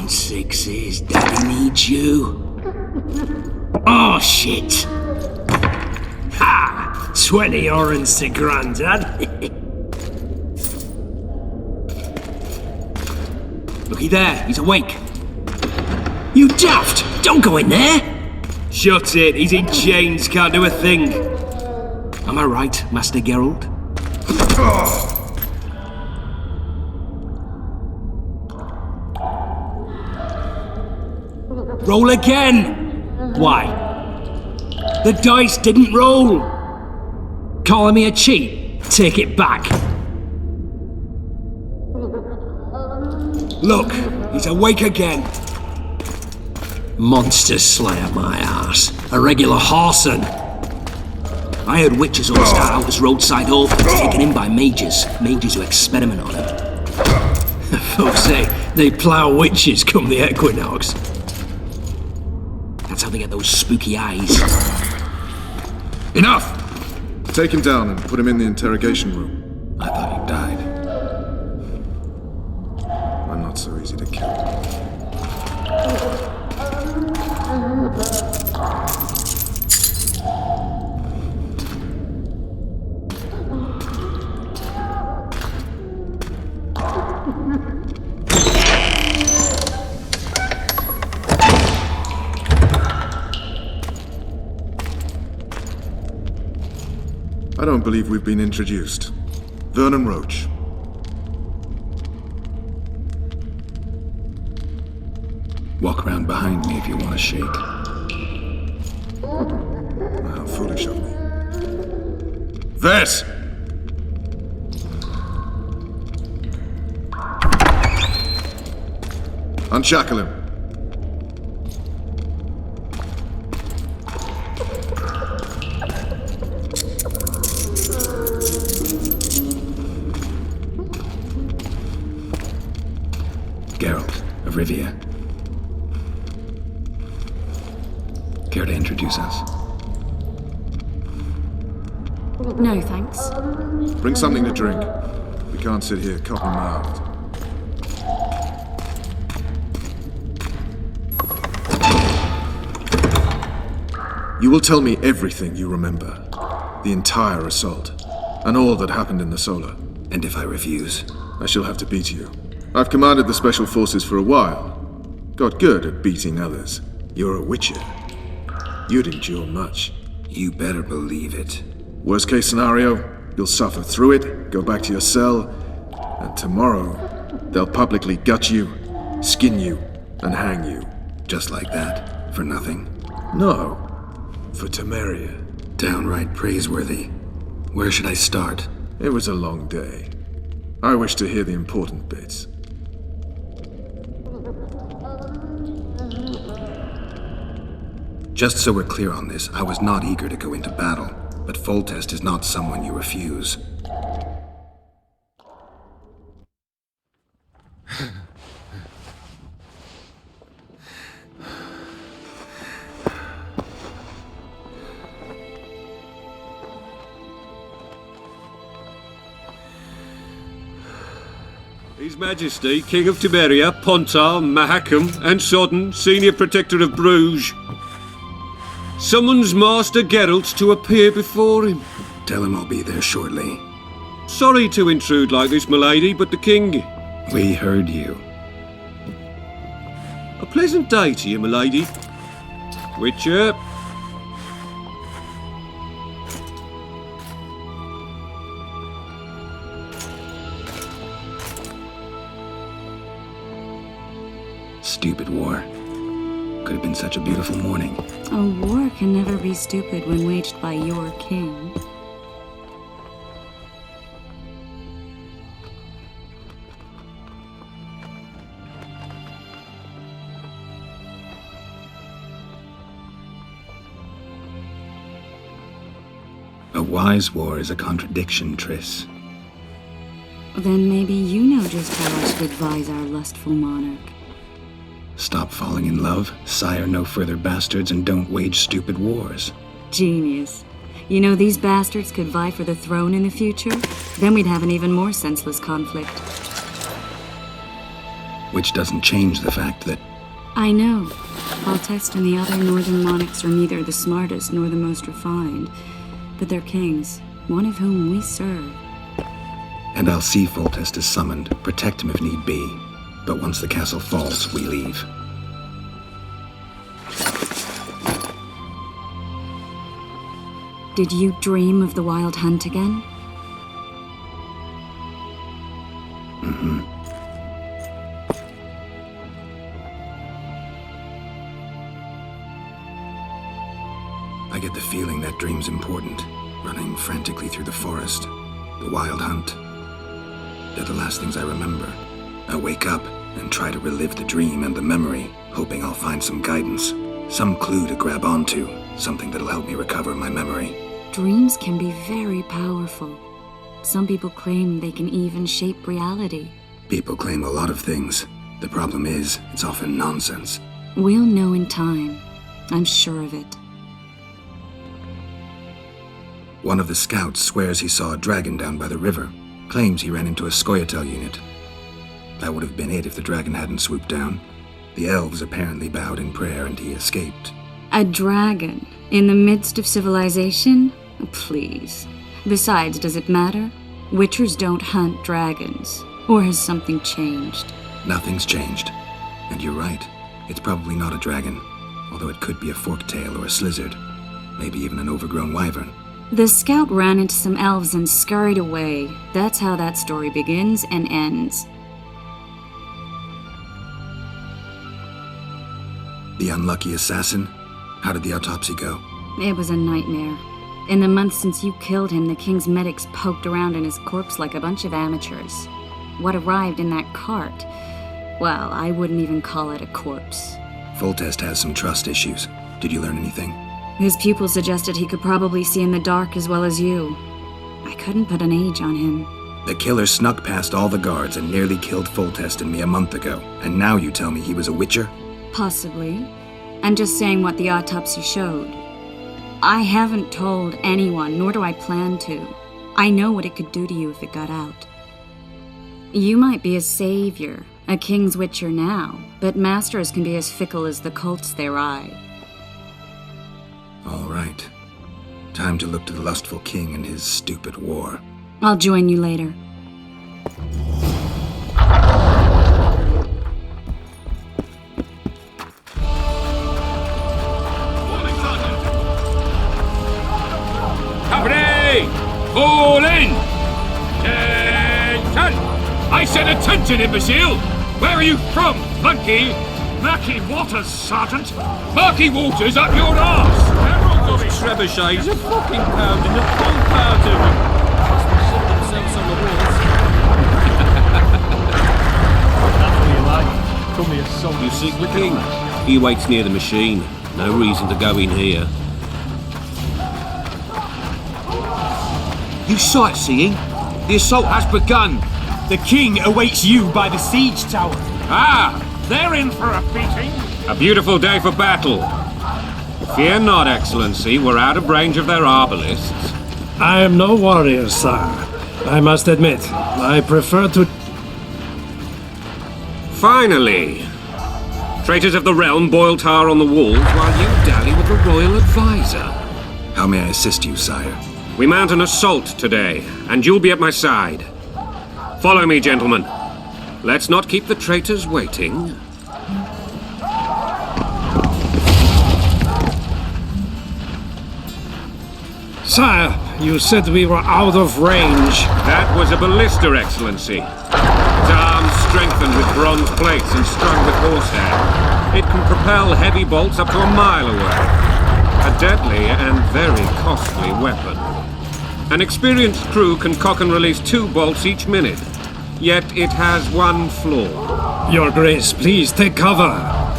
on, sixes. Daddy needs you. Oh, shit. Ha! 20 orange to Grandad. Looky there, he's awake. You daft! Don't go in there! Shut it, he's in chains, can't do a thing. Am I right, Master Geralt? Roll again! Why? The dice didn't roll! Calling me a cheat? Take it back. Look, he's awake again. Monster slayer, my ass. A regular whoreson. I heard witches all start out as roadside orphans taken in by mages. Mages who experiment on them. Folks say they plough witches come the equinox. That's how they get those spooky eyes. Enough! Take him down and put him in the interrogation room. I thought he died. I'm not so easy to kill. I don't believe we've been introduced. Vernon Roach. Walk around behind me if you want to shake. How foolish of me. This! Unshackle him. Geralt of Rivia. Care to introduce us? No, thanks. Bring something to drink. We can't sit here cotton-mouthed. You will tell me everything you remember. The entire assault. And all that happened in the Solar. And if I refuse? I shall have to beat you. I've commanded the Special Forces for a while. Got good at beating others. You're a Witcher. You'd endure much. You better believe it. Worst case scenario, you'll suffer through it, go back to your cell, and tomorrow, they'll publicly gut you, skin you, and hang you. Just like that? For nothing? No. For Temeria. Downright praiseworthy. Where should I start? It was a long day. I wish to hear the important bits. Just so we're clear on this, I was not eager to go into battle, but Foltest is not someone you refuse. His Majesty, King of Temeria, Pontar, Mahakam, and Sodden, Senior Protector of Bruges, summons Master Geralt to appear before him. Tell him I'll be there shortly. Sorry to intrude like this, milady, but the King... We heard you. A pleasant day to you, milady. Witcher. Stupid war. Could have been such a beautiful morning. A war can never be stupid when waged by your king. A wise war is a contradiction, Triss. Then maybe you know just how I should advise our lustful monarch. Stop falling in love, sire no further bastards, and don't wage stupid wars. Genius. You know, these bastards could vie for the throne in the future? Then we'd have an even more senseless conflict. Which doesn't change the fact that I know. Foltest and the other northern monarchs are neither the smartest nor the most refined, but they're kings, one of whom we serve. And I'll see Foltest is summoned, protect him if need be. But once the castle falls, we leave. Did you dream of the Wild Hunt again? I get the feeling that dream's important. Running frantically through the forest. The Wild Hunt. They're the last things I remember. I wake up and try to relive the dream and the memory, hoping I'll find some guidance. Some clue to grab onto. Something that'll help me recover my memory. Dreams can be very powerful. Some people claim they can even shape reality. People claim a lot of things. The problem is, it's often nonsense. We'll know in time. I'm sure of it. One of the scouts swears he saw a dragon down by the river. Claims he ran into a Scoia'tael unit. That would have been it if the dragon hadn't swooped down. The elves apparently bowed in prayer and he escaped. A dragon? In the midst of civilization? Please. Besides, does it matter? Witchers don't hunt dragons. Or has something changed? Nothing's changed. And you're right. It's probably not a dragon. Although it could be a forktail or a slizzard. Maybe even an overgrown wyvern. The scout ran into some elves and scurried away. That's how that story begins and ends. The unlucky assassin? How did the autopsy go? It was a nightmare. In the months since you killed him, the king's medics poked around in his corpse like a bunch of amateurs. What arrived in that cart? Well, I wouldn't even call it a corpse. Foltest has some trust issues. Did you learn anything? His pupil suggested he could probably see in the dark as well as you. I couldn't put an age on him. The killer snuck past all the guards and nearly killed Foltest and me a month ago. And now you tell me he was a witcher? Possibly. I'm just saying what the autopsy showed. I haven't told anyone, nor do I plan to. I know what it could do to you if it got out. You might be a savior, a king's witcher now, but masters can be as fickle as the colts they ride. All right. Time to look to the lustful king and his stupid war. I'll join you later. Company! Fall in! Attention! I said attention, imbecile! Where are you from, monkey? Murky Waters, Sergeant! Murky Waters up your arse! Those trebuchets are fucking pounding the punk out of them! Must be shitting themselves on the walls. That's what you like. Call me a soldier. You seek the king? He waits near the machine. No reason to go in here. You sightseeing? The assault has begun. The king awaits you by the siege tower. Ah! They're in for a beating. A beautiful day for battle. Fear not, Excellency. We're out of range of their arbalists. I am no warrior, sire. I must admit, I prefer to... Finally! Traitors of the realm boil tar on the walls while you dally with the royal advisor. How may I assist you, sire? We mount an assault today, and you'll be at my side. Follow me, gentlemen. Let's not keep the traitors waiting. Sire, you said we were out of range. That was a ballista, Excellency. Its arms strengthened with bronze plates and strung with horsehair. It can propel heavy bolts up to a mile away. A deadly and very costly weapon. An experienced crew can cock and release 2 bolts each minute. Yet it has one flaw. Your Grace, please take cover.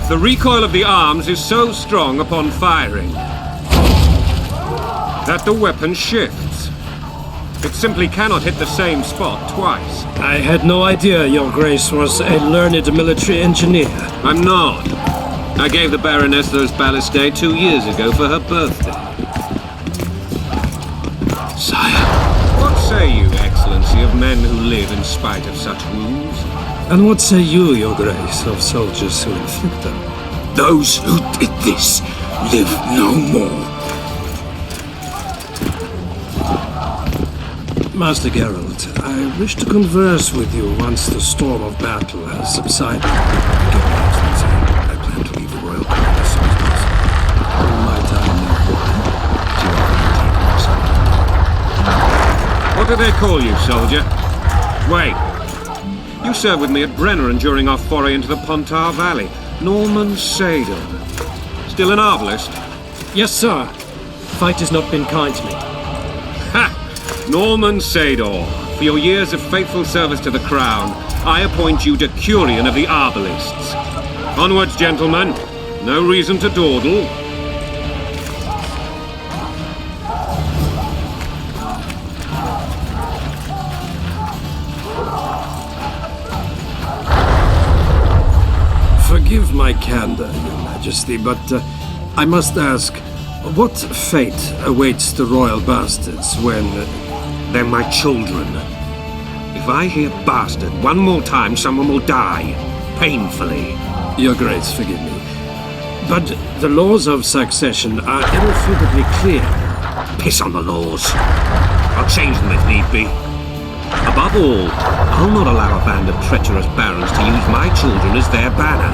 The recoil of the arms is so strong upon firing that the weapon shifts. It simply cannot hit the same spot twice. I had no idea Your Grace was a learned military engineer. I'm not. I gave the Baroness those ballistae 2 years ago for her birthday. Sire. What say you, Excellency, of men who live in spite of such wounds? And what say you, your grace, of soldiers who inflict them? Those who did this live no more. Master Geralt, I wish to converse with you once the storm of battle has subsided. Forgive me, Excellency. I plan to leave the royal court as soon as possible. Might I know why? What do they call you, soldier? Wait. You served with me at Brenneran during our foray into the Pontar Valley. Norman Sador. Still an arbalist? Yes, sir. Fate has not been kind to me. Ha! Norman Sador, for your years of faithful service to the crown, I appoint you Decurion of the Arbalists. Onwards, gentlemen. No reason to dawdle. Forgive my candor, your majesty, but I must ask, what fate awaits the royal bastards when... They're my children. If I hear bastard one more time, someone will die. Painfully. Your grace, forgive me. But the laws of succession are irrefutably clear. Piss on the laws. I'll change them if need be. Above all, I'll not allow a band of treacherous barons to use my children as their banner.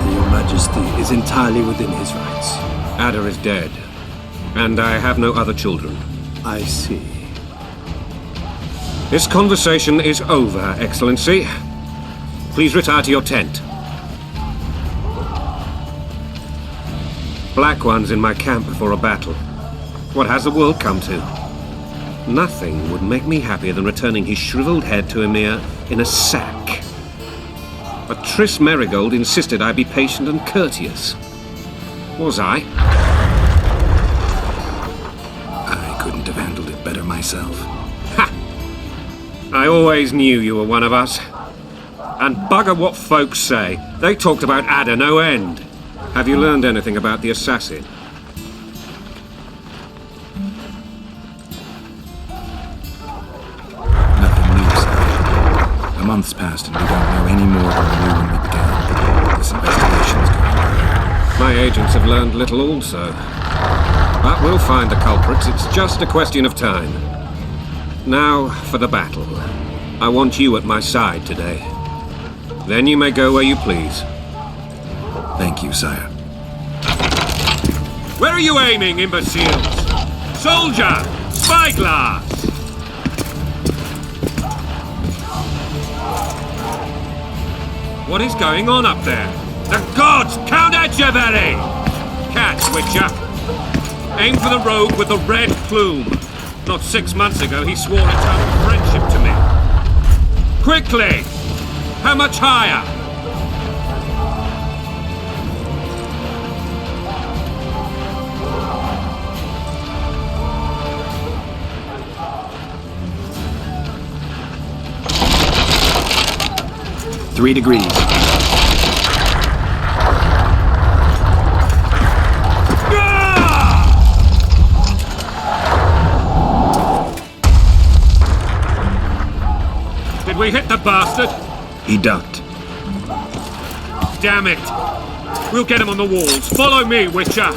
Your majesty is entirely within his rights. Ada is dead, and I have no other children. I see. This conversation is over, Excellency. Please retire to your tent. Black One's in my camp before a battle. What has the world come to? Nothing would make me happier than returning his shriveled head to Emir in a sack. But Triss Merigold insisted I be patient and courteous. Was I? I couldn't have handled it better myself. Ha! I always knew you were one of us. And bugger what folks say. They talked about Ada no end. Have you learned anything about the assassin? Nothing new, sir. A month's passed and we don't know any more than we knew when we began. This investigation's going on. My agents have learned little also. But we'll find the culprits. It's just a question of time. Now for the battle. I want you at my side today. Then you may go where you please. Thank you, sire. Where are you aiming, imbeciles? Soldier! Spyglass! What is going on up there? The gods! Count Etcheverry! Catch, Witcher! Aim for the rogue with the red plume. Not 6 months ago, he swore eternal friendship to me. Quickly! How much higher? Three degrees. Did we hit the bastard? He ducked. Damn it! We'll get him on the walls. Follow me, Witcher!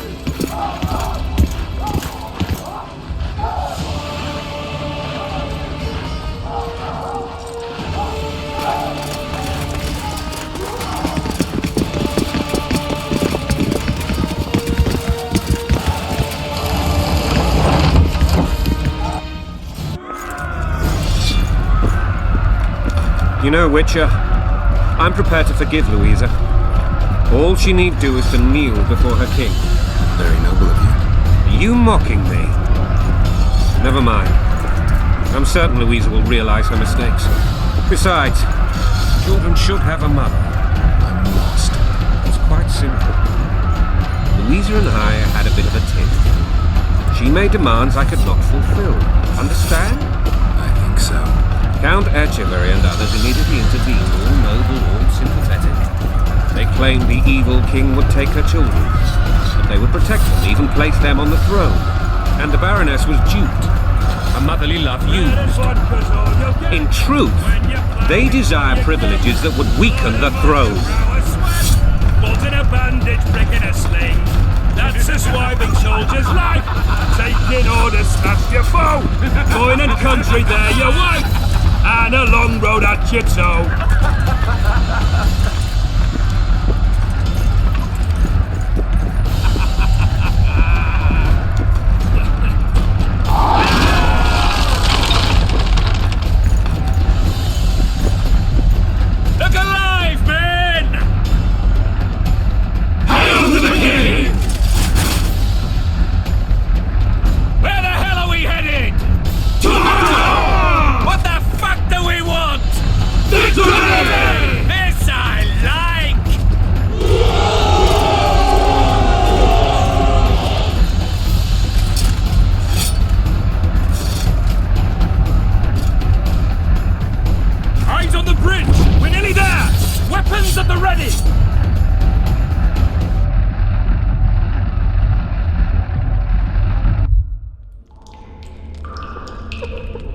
You know, Witcher, I'm prepared to forgive Louisa. All she need do is to kneel before her king. Very noble of you. Are you mocking me? Never mind. I'm certain Louisa will realize her mistakes. Besides, children should have a mother. I'm lost. It's quite simple. Louisa and I had a bit of a tiff. She made demands I could not fulfill. Understand? I think so. Count Etcheverry and others immediately intervened, all noble, all sympathetic. They claimed the evil king would take her children, but they would protect them, even place them on the throne. And the Baroness was duped. a motherly love used. In truth, they desire privileges that would weaken the throne. Bolt in a bandage, brick in a sling. That's a swiving soldier's life. Taking orders, smash your foe. Going and country, there your wife. And a long road at your toe. Look alive, men! Hail to the king! Where the hell are we headed? To what the fuck do we want? Victory! This I like! Eyes on the bridge! We're nearly there! Weapons at the ready!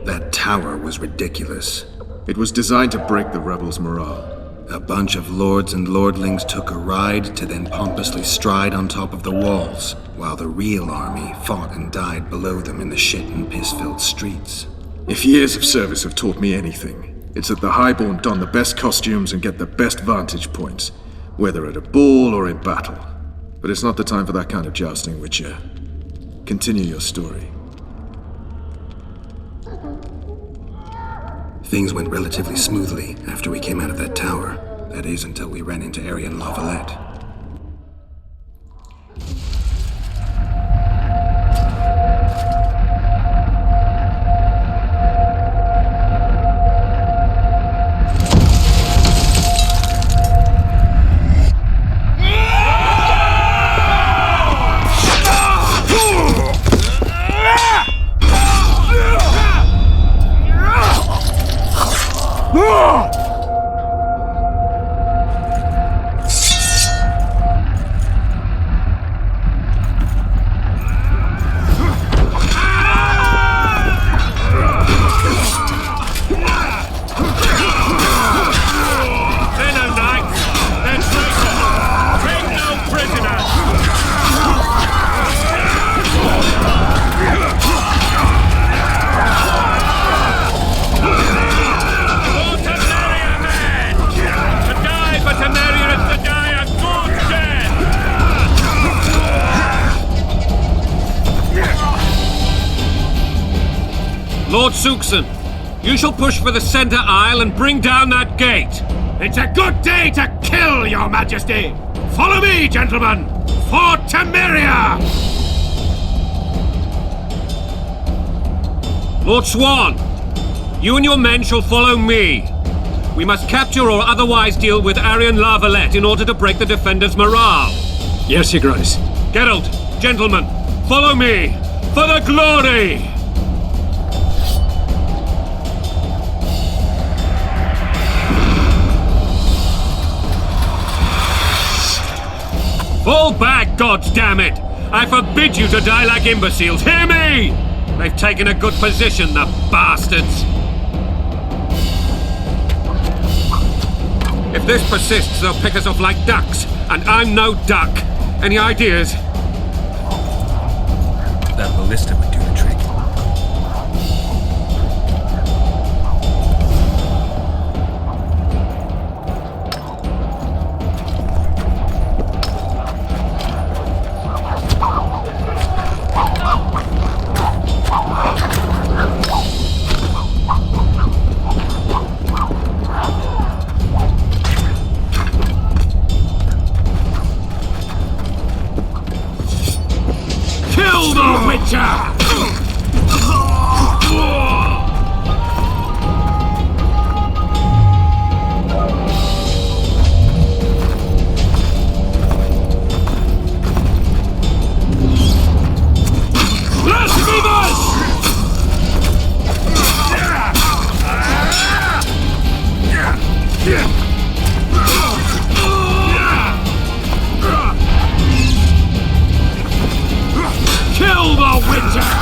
That tower was ridiculous. It was designed to break the rebels' morale. A bunch of lords and lordlings took a ride to then pompously stride on top of the walls, while the real army fought and died below them in the shit and piss-filled streets. If years of service have taught me anything, it's that the Highborn don the best costumes and get the best vantage points, whether at a ball or in battle. But it's not the time for that kind of jousting, Witcher. Continue your story. Things went relatively smoothly after we came out of that tower. That is, until we ran into Arian Lavalette. Lord Suxon, you shall push for the center aisle and bring down that gate. It's a good day to kill, your majesty! Follow me, gentlemen! For Temeria! Lord Swan, you and your men shall follow me. We must capture or otherwise deal with Arian Lavalette in order to break the defenders' morale. Yes, Your Grace. Geralt, gentlemen, follow me for the glory! Fall back, goddammit! I forbid you to die like imbeciles, hear me! They've taken a good position, the bastards! If this persists, they'll pick us off like ducks, and I'm no duck. Any ideas? That ballista would do the trick. Kill the Witcher! Kill the Witcher!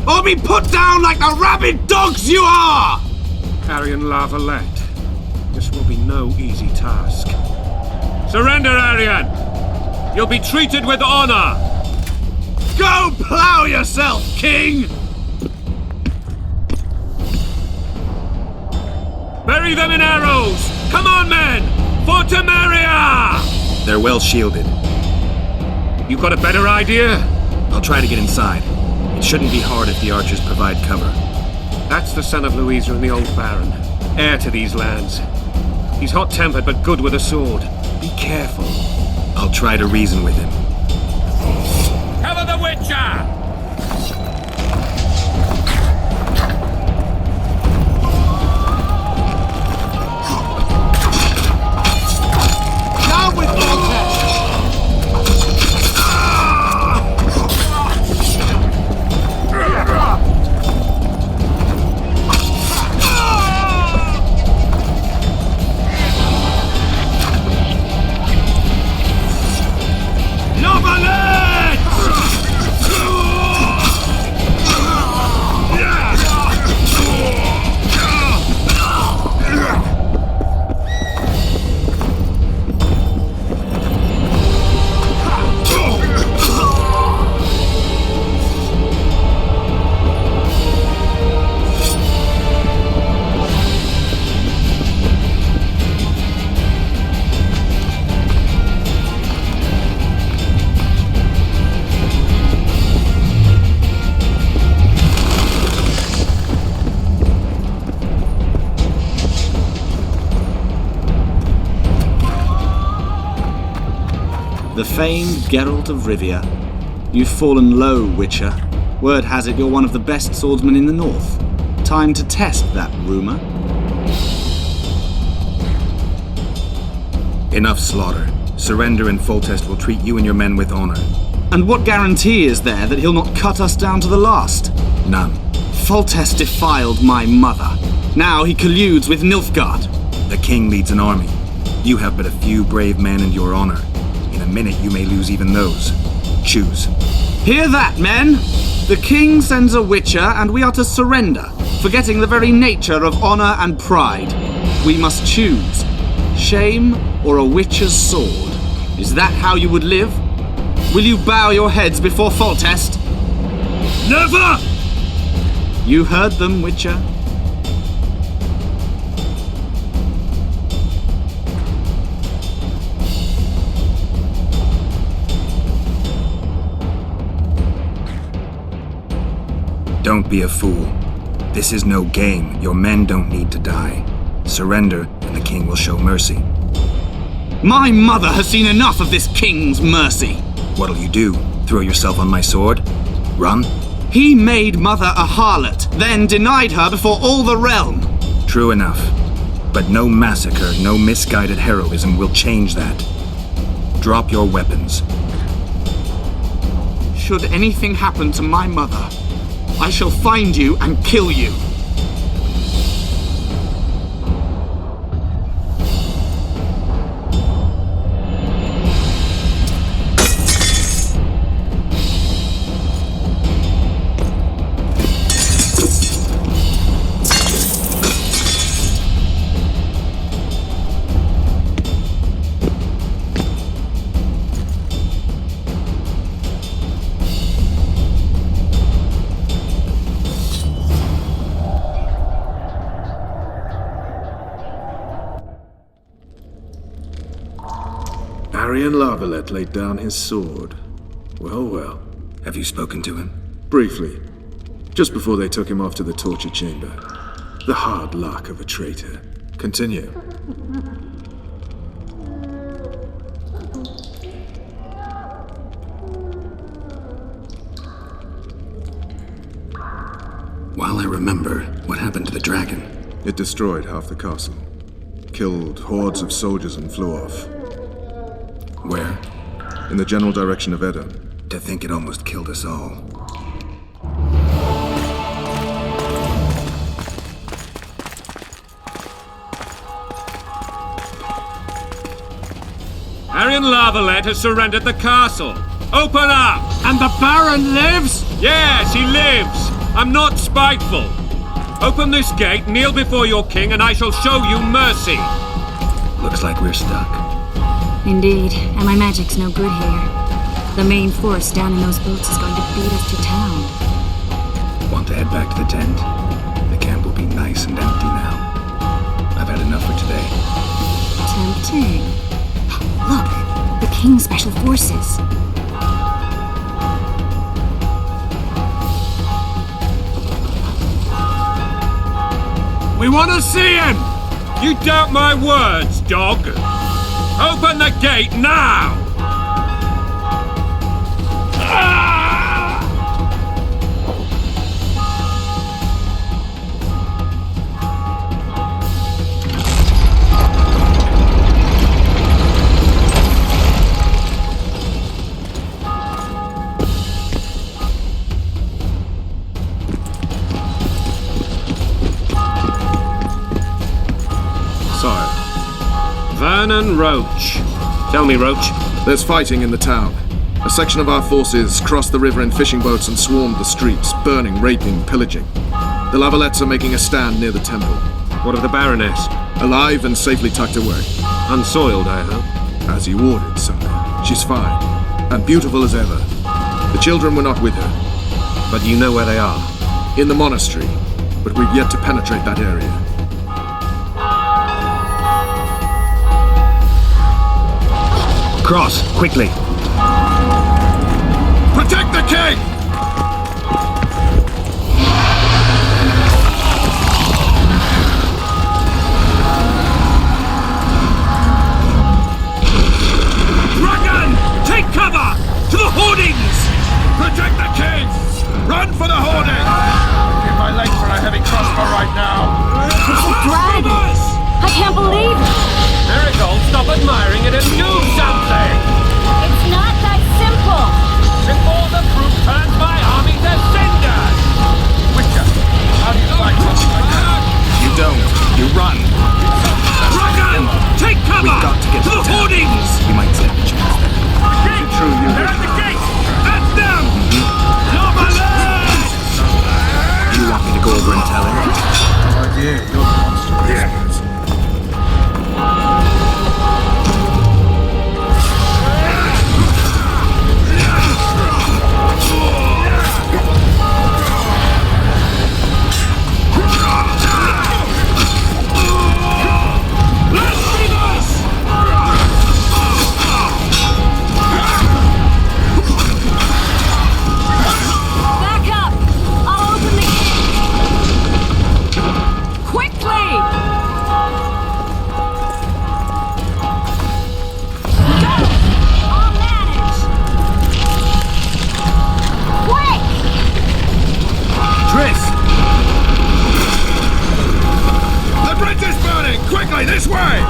or be put down like the rabid dogs you are! Arian Lavalette, this will be no easy task. Surrender, Arian! You'll be treated with honor! Go plough yourself, king! Bury them in arrows! Come on, men! For Temeria! They're well shielded. You got a better idea? I'll try to get inside. It shouldn't be hard if the archers provide cover. That's the son of Louisa and the old Baron, heir to these lands. He's hot-tempered but good with a sword. Be careful. I'll try to reason with him. Cover the Witcher! The famed Geralt of Rivia. You've fallen low, Witcher. Word has it you're one of the best swordsmen in the north. Time to test that rumor. Enough slaughter. Surrender and Foltest will treat you and your men with honor. And what guarantee is there that he'll not cut us down to the last? None. Foltest defiled my mother. Now he colludes with Nilfgaard. The king leads an army. You have but a few brave men and your honor. In a minute you may lose even those. Choose. Hear that, men? The king sends a Witcher and we are to surrender, forgetting the very nature of honor and pride. We must choose. Shame or a Witcher's sword? Is that how you would live? Will you bow your heads before Foltest? Never! You heard them, Witcher. Don't be a fool. This is no game. Your men don't need to die. Surrender, and the king will show mercy. My mother has seen enough of this king's mercy. What'll you do? Throw yourself on my sword? Run? He made mother a harlot, then denied her before all the realm. True enough. But no massacre, no misguided heroism will change that. Drop your weapons. Should anything happen to my mother, I shall find you and kill you. Arian Lavalette laid down his sword. Well, well. Have you spoken to him? Briefly. Just before they took him off to the torture chamber. The hard luck of a traitor. Continue. While I remember, what happened to the dragon? It destroyed half the castle. Killed hordes of soldiers and flew off. Where? In the general direction of Edom. To think it almost killed us all. Arian Lavalette has surrendered the castle. Open up! And the Baron lives? Yes, he lives! I'm not spiteful. Open this gate, kneel before your king, and I shall show you mercy. Looks like we're stuck. Indeed, and my magic's no good here. The main force down in those boats is going to beat us to town. Want to head back to the tent? The camp will be nice and empty now. I've had enough for today. Tempting. Look, the King's Special Forces. We want to see him! You doubt my words, dog? Open the gate now! Vernon Roach. Tell me, Roach. There's fighting in the town. A section of our forces crossed the river in fishing boats and swarmed the streets, burning, raping, pillaging. The Lavalettes are making a stand near the temple. What of the Baroness? Alive and safely tucked away. Unsoiled, I hope. As you ordered, son. She's fine. And beautiful as ever. The children were not with her. But you know where they are? In the monastery. But we've yet to penetrate that area. Cross, quickly. Protect the king! Dragon! Take cover! To the hoardings! Protect the king! Run for the hoarding! Give my legs for a heavy crossbow right now! Dragon! I can't believe it! Marigold, stop admiring it and do something! It's not that simple! Before the fruit turns my army to cinders! Witcher, how do you like something like that? You don't. You run. Dragon! Take cover! We've got to get to the town. hoardings! We might stand a chance there. Gate! They're at the gate! At them! You're my lads! You want me to go over and tell him? My dear, you're the monster experts. Back up! I'll open the gate! Quickly! Go! I'll manage! Quick! Triss! The bridge is burning! Quickly, this way!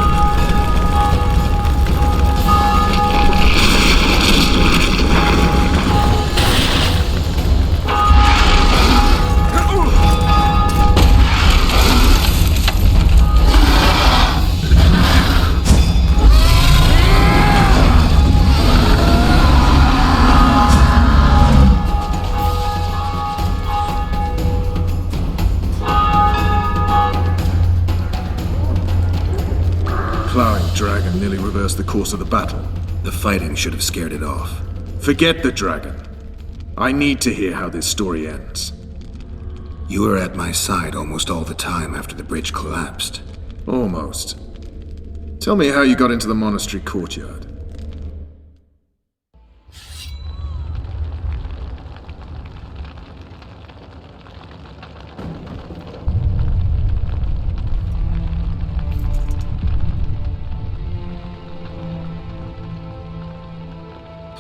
Plowing dragon nearly reversed the course of the battle. The fighting should have scared it off. Forget the dragon. I need to hear how this story ends. You were at my side almost all the time after the bridge collapsed. Almost. Tell me how you got into the monastery courtyard.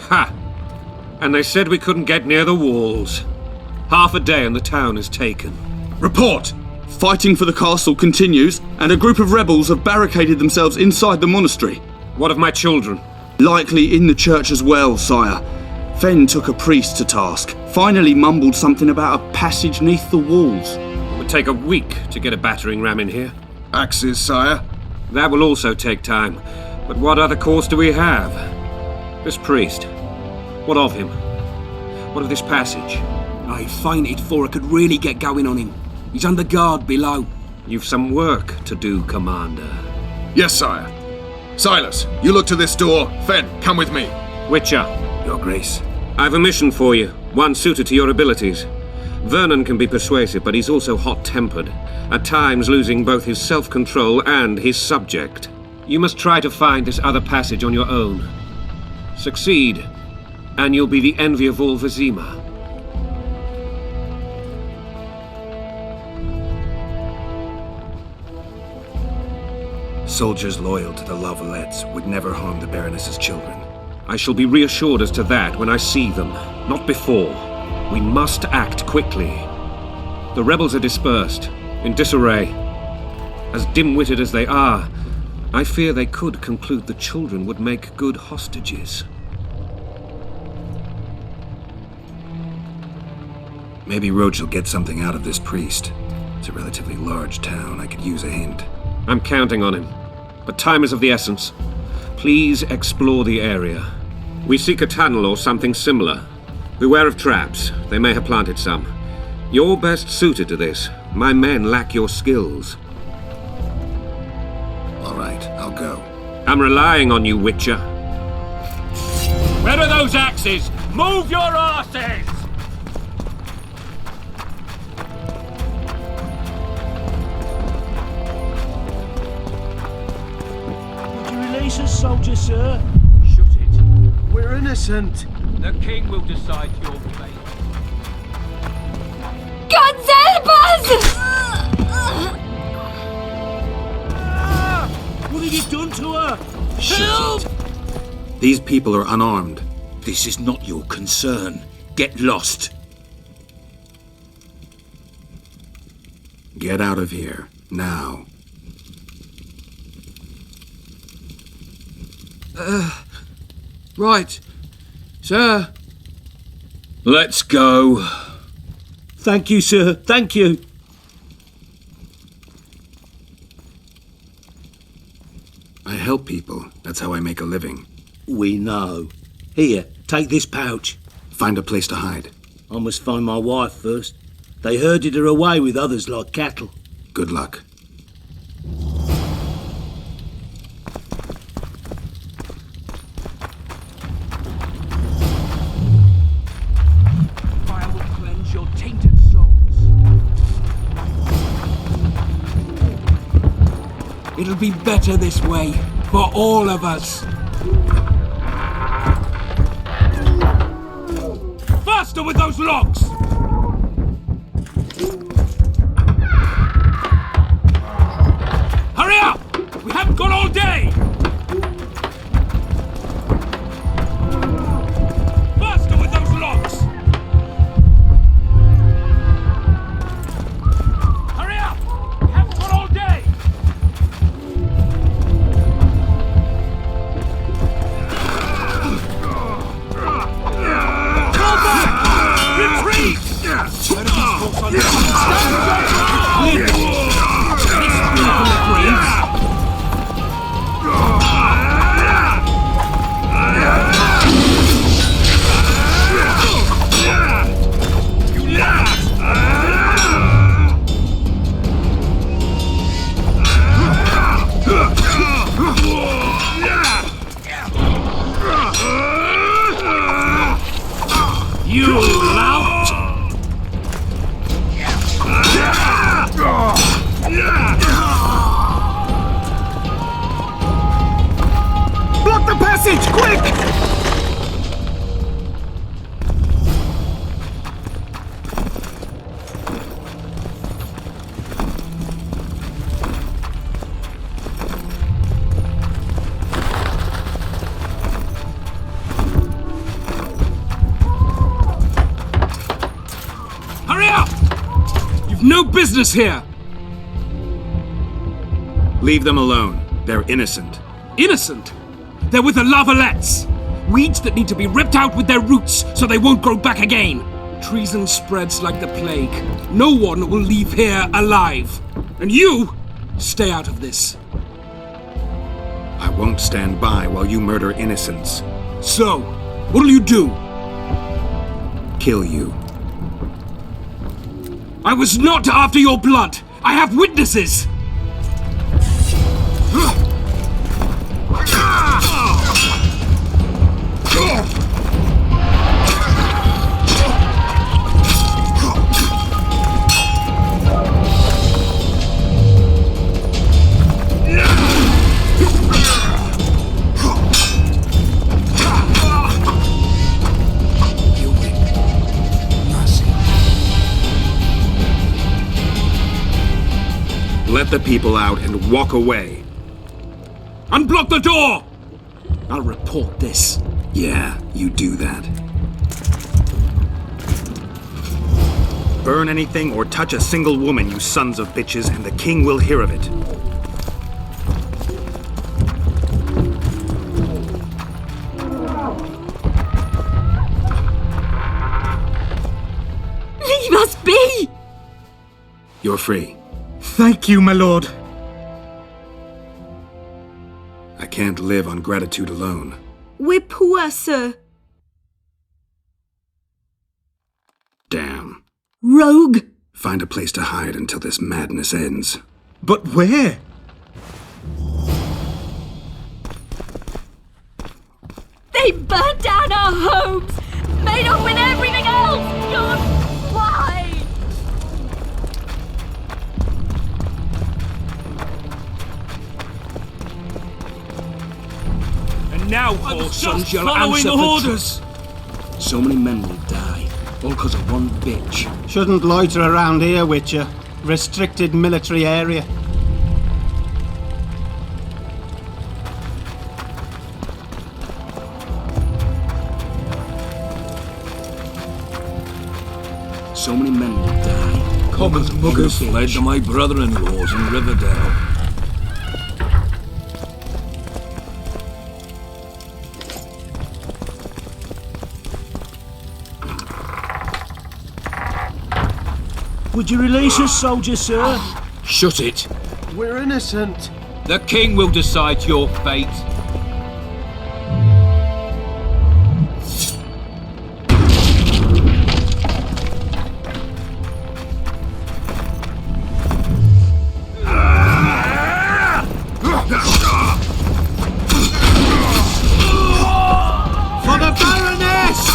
Ha! And they said we couldn't get near the walls. Half a day and the town is taken. Report! Fighting for the castle continues, and a group of rebels have barricaded themselves inside the monastery. What of my children? Likely in the church as well, sire. Fen took a priest to task, finally mumbled something about a passage neath the walls. It would take a week to get a battering ram in here. Axes, sire? That will also take time. But what other course do we have? This priest. What of him? What of this passage? I fainted before I could really get going on him. He's under guard below. You've some work to do, Commander. Yes, sire. Silas, you look to this door. Fen, come with me. Witcher, Your Grace. I've a mission for you, one suited to your abilities. Vernon can be persuasive, but he's also hot-tempered, at times losing both his self-control and his subject. You must try to find this other passage on your own. Succeed, and you'll be the envy of all Vizima. Soldiers loyal to the Lavalettes would never harm the Baroness's children. I shall be reassured as to that when I see them, not before. We must act quickly. The rebels are dispersed, in disarray. As dim-witted as they are, I fear they could conclude the children would make good hostages. Maybe Roach will get something out of this priest. It's a relatively large town. I could use a hint. I'm counting on him, but time is of the essence. Please explore the area. We seek a tunnel or something similar. Beware of traps. They may have planted some. You're best suited to this. My men lack your skills. All right, I'll go. I'm relying on you, Witcher. Where are those axes? Move your asses! Would you release us, soldier, sir? Shut it. We're innocent. The king will decide your fate. God help us! What have you done to her? Help! These people are unarmed. This is not your concern. Get lost. Get out of here, now. Right. Sir. Let's go. Thank you, sir. Thank you. I help people. That's how I make a living. We know. Here, take this pouch. Find a place to hide. I must find my wife first. They herded her away with others like cattle. Good luck. Fire will cleanse your tainted souls. It'll be better this way, for all of us. Faster with those logs! Hurry up! We haven't got all day! Faster with those logs! Hurry up! We haven't got all day! Fall back! Retreat! Stand You lout! Block the passage, quick! Hurry up! You've no business here! Leave them alone. They're innocent. Innocent? They're with the Lavalettes! Weeds that need to be ripped out with their roots so they won't grow back again! Treason spreads like the plague. No one will leave here alive. And you, stay out of this. I won't stand by while you murder innocents. So, what'll you do? Kill you. I was not after your blood! I have witnesses! Let the people out and walk away. Unblock the door! I'll report this. Yeah, you do that. Burn anything or touch a single woman, you sons of bitches, and the king will hear of it. Leave us be! You're free. Thank you, my lord. I can't live on gratitude alone. We're poor, sir. Damn. Rogue! Find a place to hide until this madness ends. But where? They burnt down our homes! Made off with everything else! God, why? And now, whoresons, you'll answer for orders. So many men will die, all because of one bitch. Shouldn't loiter around here, Witcher. Restricted military area. So many men will die. Common muggers fled to my brother-in-law's in Riverdale. Would you release us, soldier, sir? Shut it. We're innocent. The king will decide your fate. For the Baroness!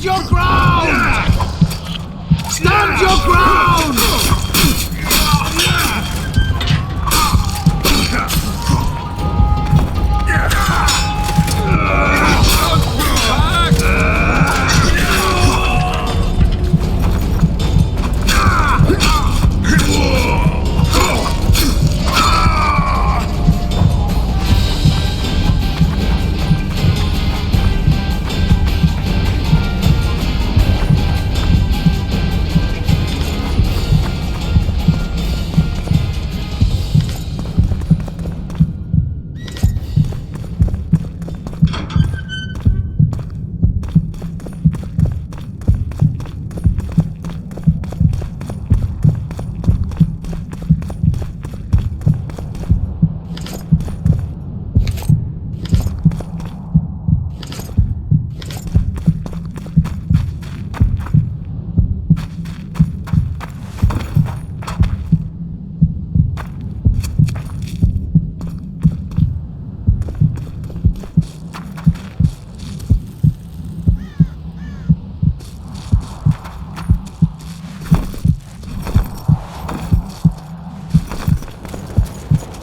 your ground! Stand your ground!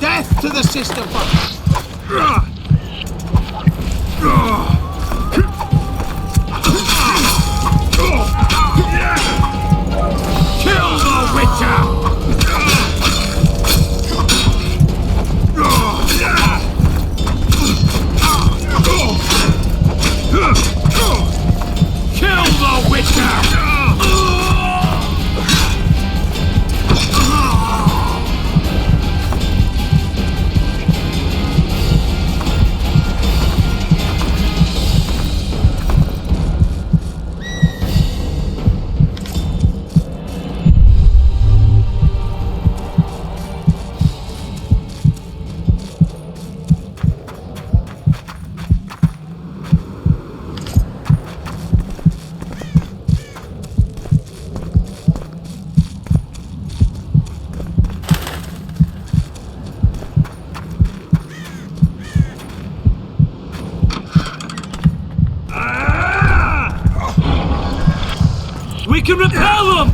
Death to the sister fuckers! Kill the Witcher! Kill the Witcher! We can repel them!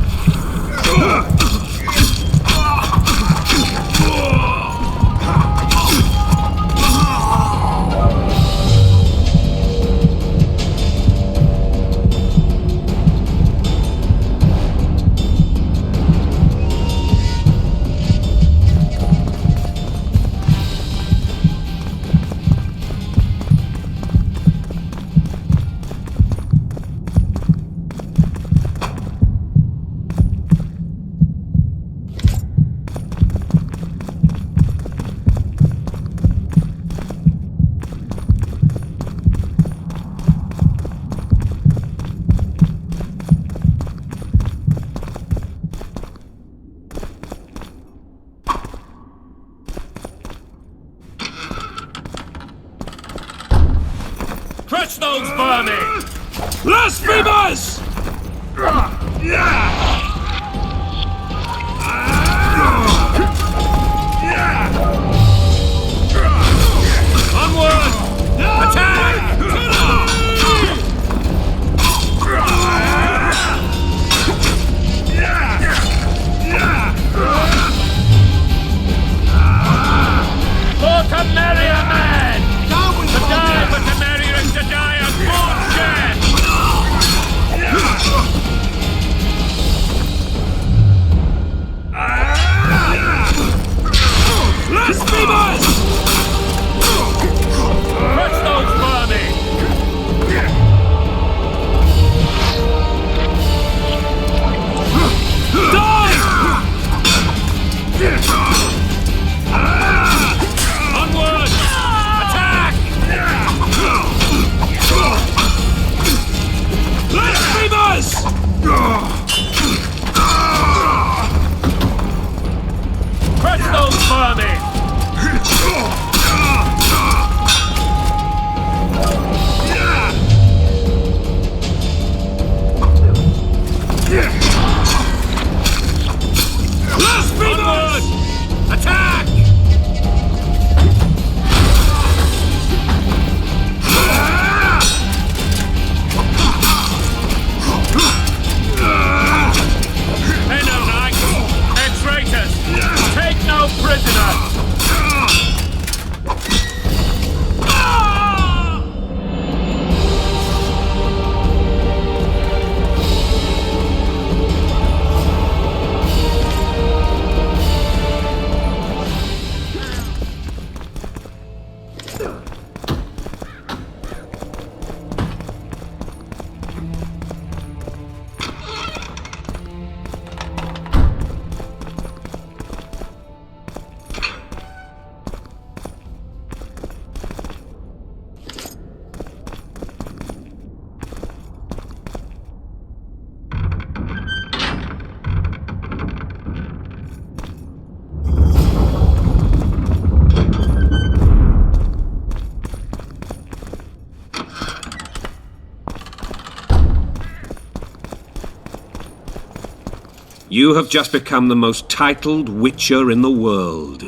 You have just become the most titled Witcher in the world.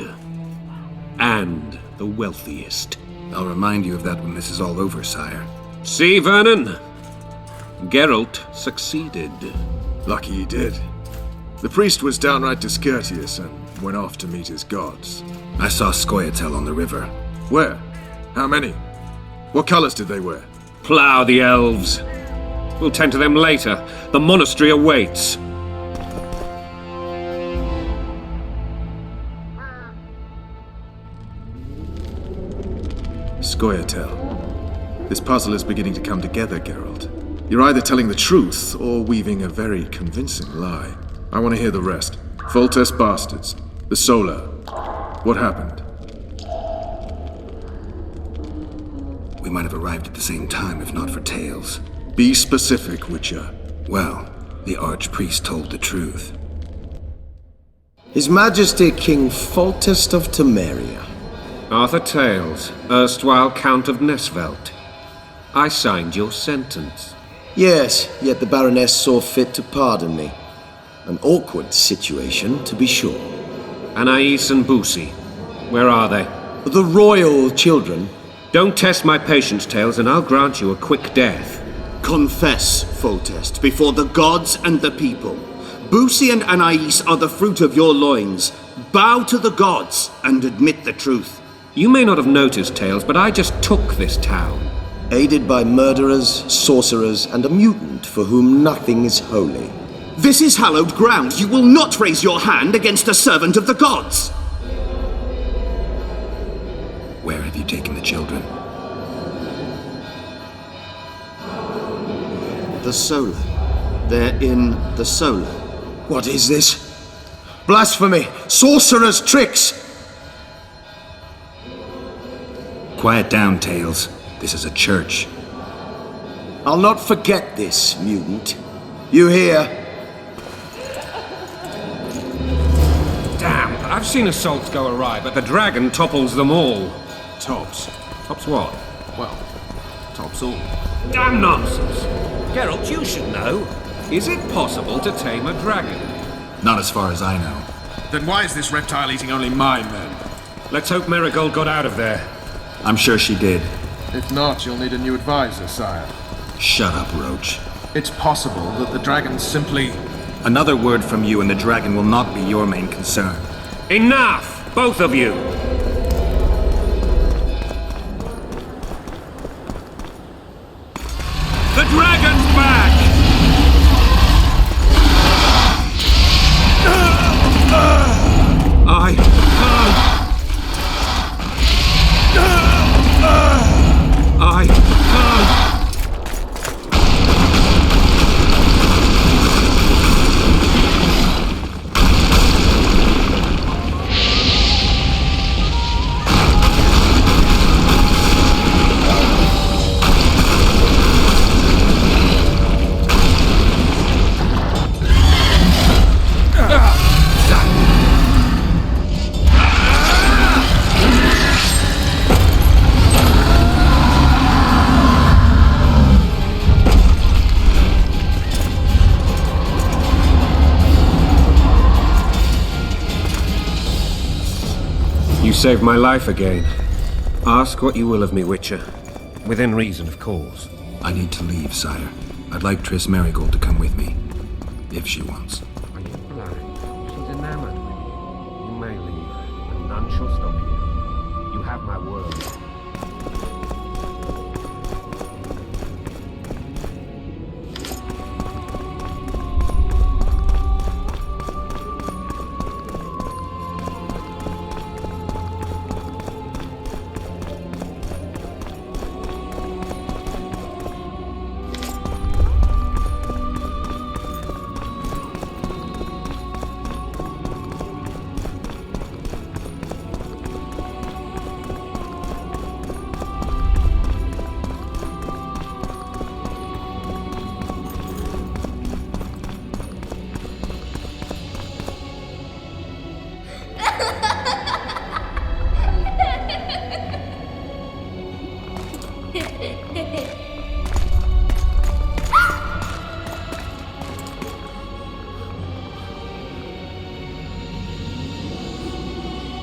And the wealthiest. I'll remind you of that when this is all over, sire. See, Vernon? Geralt succeeded. Lucky he did. The priest was downright discourteous and went off to meet his gods. I saw Scoia'tael on the river. Where? How many? What colors did they wear? Plough the elves. We'll tend to them later. The monastery awaits. Scoia'tael. This puzzle is beginning to come together, Geralt. You're either telling the truth or weaving a very convincing lie. I want to hear the rest. Foltest bastards. The Solar. What happened? We might have arrived at the same time if not for tales. Be specific, Witcher. Well, the Archpriest told the truth. His Majesty King Foltest of Temeria. Arthur Tales, erstwhile Count of Nesvelt. I signed your sentence. Yes, yet the Baroness saw fit to pardon me. An awkward situation, to be sure. Anais and Boussy, where are they? The royal children. Don't test my patience, Tales, and I'll grant you a quick death. Confess, Foltest, before the gods and the people. Boussy and Anais are the fruit of your loins. Bow to the gods and admit the truth. You may not have noticed, Tales, but I just took this town. Aided by murderers, sorcerers, and a mutant for whom nothing is holy. This is hallowed ground. You will not raise your hand against a servant of the gods. Where have you taken the children? The Solar. They're in the Solar. What is this? Blasphemy! Sorcerer's tricks! Quiet down, Tales. This is a church. I'll not forget this, mutant. You hear? Damn, I've seen assaults go awry, but the dragon topples them all. Tops. Tops what? Well, tops all. Damn nonsense! Geralt, you should know. Is it possible to tame a dragon? Not as far as I know. Then why is this reptile eating only my men? Let's hope Marigold got out of there. I'm sure she did. If not, you'll need a new advisor, sire. Shut up, Roach. It's possible that the dragon simply... Another word from you and the dragon will not be your main concern. Enough! Both of you! The dragon's back! You saved my life again. Ask what you will of me, Witcher. Within reason, of course. I need to leave, sire. I'd like Triss Marigold to come with me. If she wants. Are you blind? She's enamored with you. You may leave, and none shall stop you. You have my word.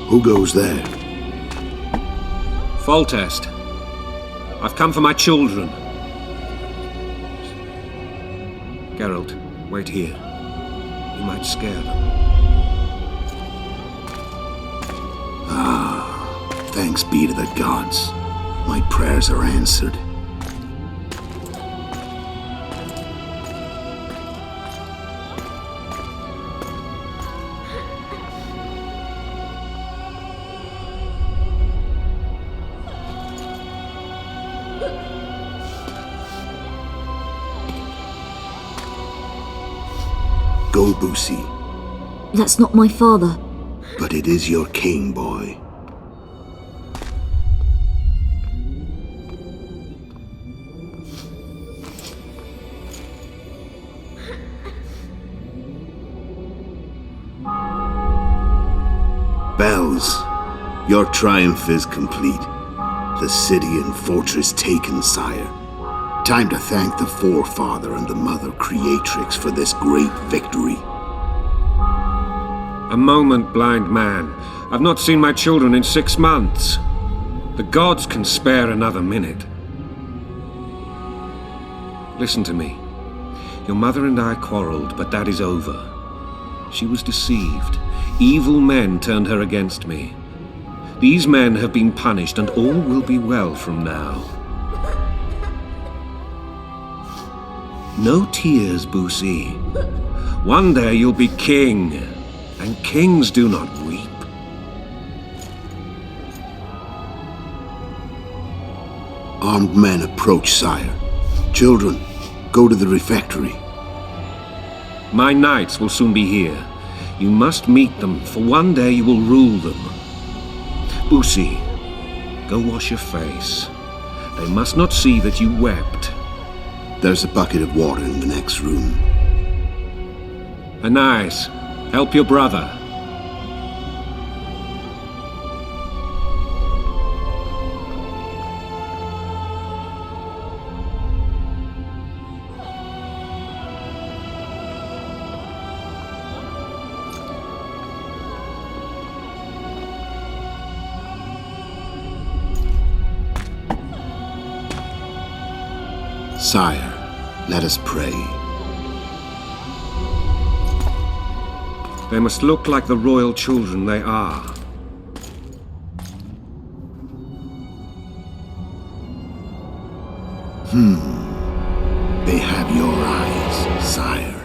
Who goes there? Foltest. I've come for my children. Geralt, wait here. You might scare them. Thanks be to the gods. My prayers are answered. Go, Boosie. That's not my father. But it is your king, boy. Bells, your triumph is complete. The city and fortress taken, sire. Time to thank the Forefather and the Mother Creatrix for this great victory. A moment, blind man. I've not seen my children in 6 months. The gods can spare another minute. Listen to me. Your mother and I quarreled, but that is over. She was deceived. Evil men turned her against me. These men have been punished, and all will be well from now. No tears, Boosie. One day you'll be king, and kings do not weep. Armed men approach, sire. Children, go to the refectory. My knights will soon be here. You must meet them, for one day you will rule them. Boosie, go wash your face. They must not see that you wept. There's a bucket of water in the next room. Anais, help your brother. Sire, let us pray. They must look like the royal children they are. They have your eyes, sire.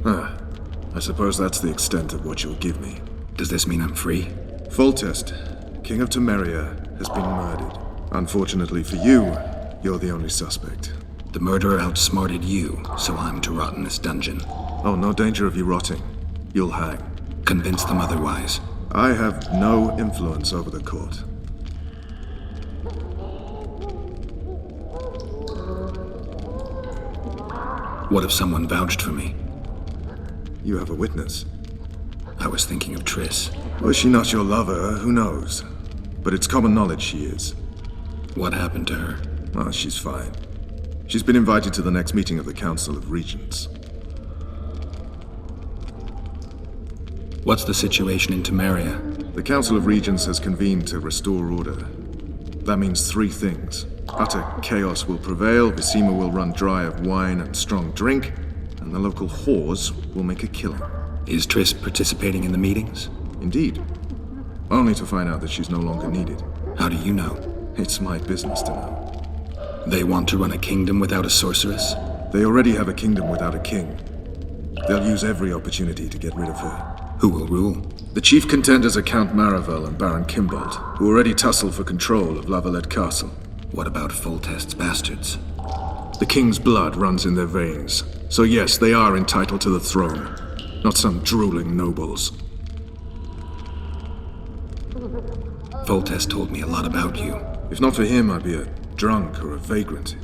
I suppose that's the extent of what you'll give me. Does this mean I'm free? Foltest, King of Temeria, has been murdered. Unfortunately for you, you're the only suspect. The murderer outsmarted you, so I'm to rot in this dungeon. Oh, no danger of you rotting. You'll hang. Convince them otherwise. I have no influence over the court. What if someone vouched for me? You have a witness. I was thinking of Triss. Was she not your lover? Who knows? But it's common knowledge she is. What happened to her? Oh, she's fine. She's been invited to the next meeting of the Council of Regents. What's the situation in Temeria? The Council of Regents has convened to restore order. That means three things. Utter chaos will prevail, Visima will run dry of wine and strong drink, and the local whores will make a killing. Is Triss participating in the meetings? Indeed. Only to find out that she's no longer needed. How do you know? It's my business to know. They want to run a kingdom without a sorceress? They already have a kingdom without a king. They'll use every opportunity to get rid of her. Who will rule? The chief contenders are Count Maravel and Baron Kimbold, who already tussle for control of Lavalette Castle. What about Foltest's bastards? The king's blood runs in their veins, so yes, they are entitled to the throne. Not some drooling nobles. Foltest told me a lot about you. If not for him, I'd be a drunk or a vagrant.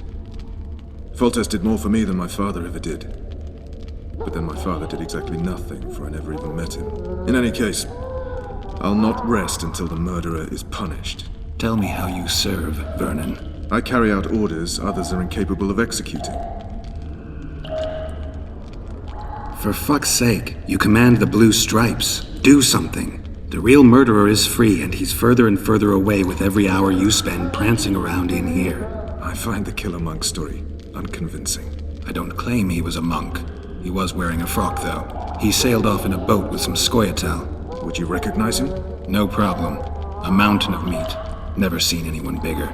Foltest did more for me than my father ever did. But then my father did exactly nothing, for I never even met him. In any case, I'll not rest until the murderer is punished. Tell me how you serve, Vernon. I carry out orders others are incapable of executing. For fuck's sake, you command the Blue Stripes. Do something. The real murderer is free, and he's further and further away with every hour you spend prancing around in here. I find the Killer Monk story unconvincing. I don't claim he was a monk. He was wearing a frock, though. He sailed off in a boat with some Scoia'tael. Would you recognize him? No problem. A mountain of meat. Never seen anyone bigger.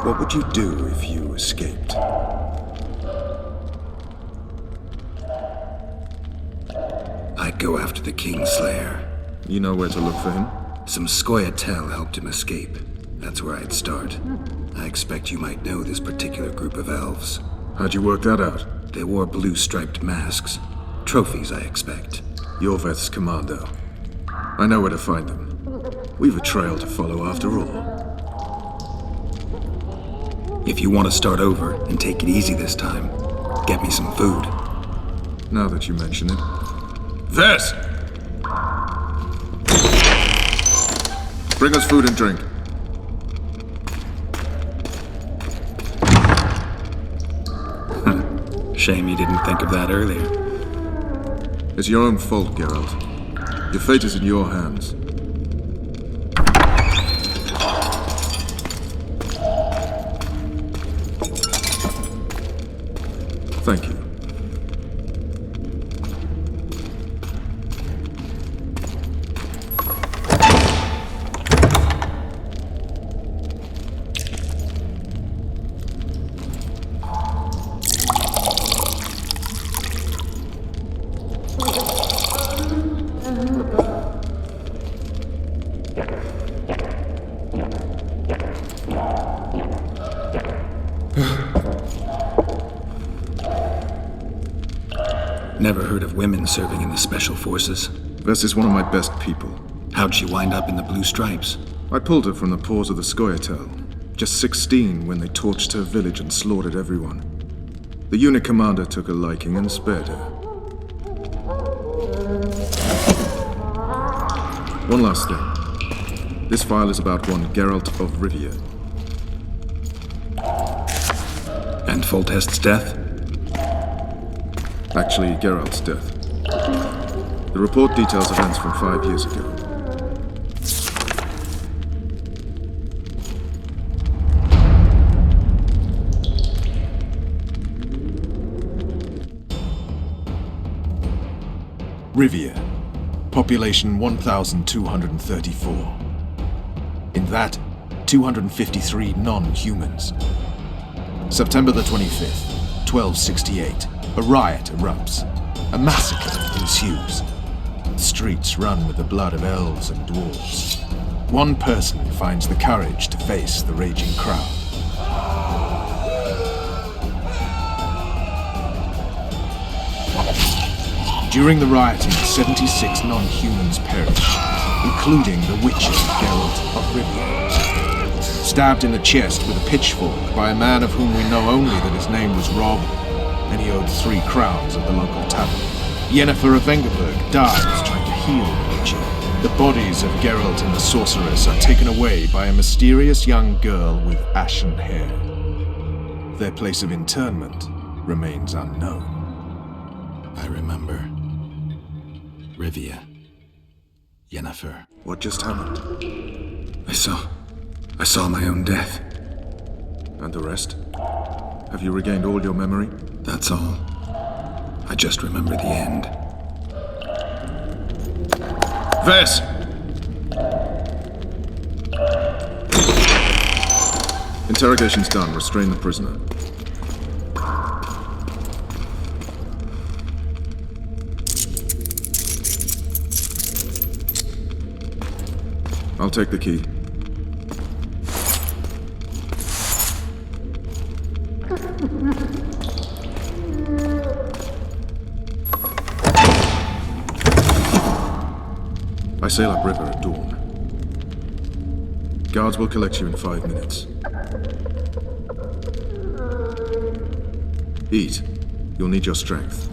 What would you do if you escaped? I'd go after the Kingslayer. You know where to look for him? Some Scoia'tael helped him escape. That's where I'd start. I expect you might know this particular group of elves. How'd you work that out? They wore blue-striped masks. Trophies, I expect. Yorveth's commando. I know where to find them. We've a trail to follow after all. If you want to start over and take it easy this time, get me some food. Now that you mention it. Vess! Bring us food and drink. Shame you didn't think of that earlier. It's your own fault, Geralt. Your fate is in your hands. Thank you. Never heard of women serving in the Special Forces. Vess is one of my best people. How'd she wind up in the Blue Stripes? I pulled her from the paws of the Scoia'tael. Just 16 when they torched her village and slaughtered everyone. The unit commander took a liking and spared her. One last thing. This file is about one Geralt of Rivia. And Foltest's death? Actually, Geralt's death. The report details events from 5 years ago. Rivia. Population 1,234. In that, 253 non-humans. September the 25th, 1268. A riot erupts. A massacre ensues. The streets run with the blood of elves and dwarves. One person finds the courage to face the raging crowd. During the rioting, 76 non-humans perished, including the Witcher Geralt of Rivia. Stabbed in the chest with a pitchfork by a man of whom we know only that his name was Rob, and he owed 3 crowns at the local tavern. Yennefer of Vengerberg dies trying to heal the Witcher. The bodies of Geralt and the sorceress are taken away by a mysterious young girl with ashen hair. Their place of interment remains unknown. I remember. Rivia. Yennefer. What just happened? I saw my own death. And the rest? Have you regained all your memory? That's all. I just remember the end. Vess! Interrogation's done. Restrain the prisoner. I'll take the key. I sail upriver at dawn. Guards will collect you in 5 minutes. Eat. You'll need your strength.